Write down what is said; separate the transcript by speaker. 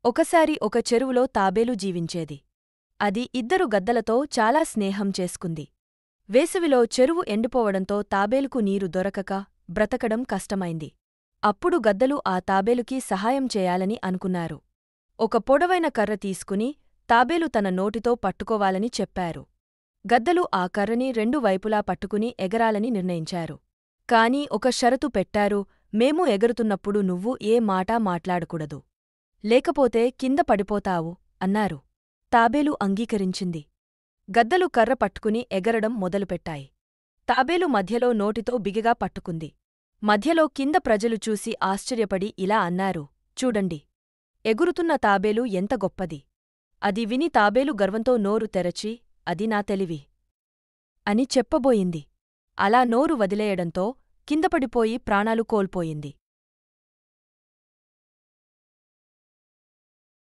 Speaker 1: ఒకసారి ఒక చెరువులో తాబేలు జీవించేది. అది ఇద్దరు గద్దలతో చాలా స్నేహం చేసుకుంది. వేసవిలో చెరువు ఎండిపోవడంతో తాబేలుకు నీరు దొరకక బ్రతకడం కష్టమైంది. అప్పుడు గద్దలు ఆ తాబేలుకి సహాయం చేయాలని అనుకున్నారు. ఒక పొడవైన కర్ర తీసుకుని తాబేలు తన నోటితో పట్టుకోవాలని చెప్పారు. గద్దలు ఆ కర్రని రెండు వైపులా పట్టుకుని ఎగరాలని నిర్ణయించారు. కాని ఒక షరతు పెట్టారు, మేము ఎగురుతున్నప్పుడు నువ్వు ఏ మాటా మాట్లాడకూడదు. లేకపోతే కింద పడిపోతావు అన్నారు. తాబేలు అంగీకరించింది. గద్దలు కర్ర పట్టుకుని ఎగరడం మొదలుపెట్టాయి. తాబేలు మధ్యలో నోటితో బిగిగా పట్టుకుంది. మధ్యలో కింద ప్రజలు చూసి ఆశ్చర్యపడి ఇలా అన్నారు, చూడండి, ఎగురుతున్న తాబేలు ఎంత గొప్పది. అది విని తాబేలు గర్వంతో నోరు తెరచి, అది నా తెలివి అని చెప్పబోయింది. అలా నోరు వదిలేయడంతో కిందపడిపోయి ప్రాణాలు కోల్పోయింది.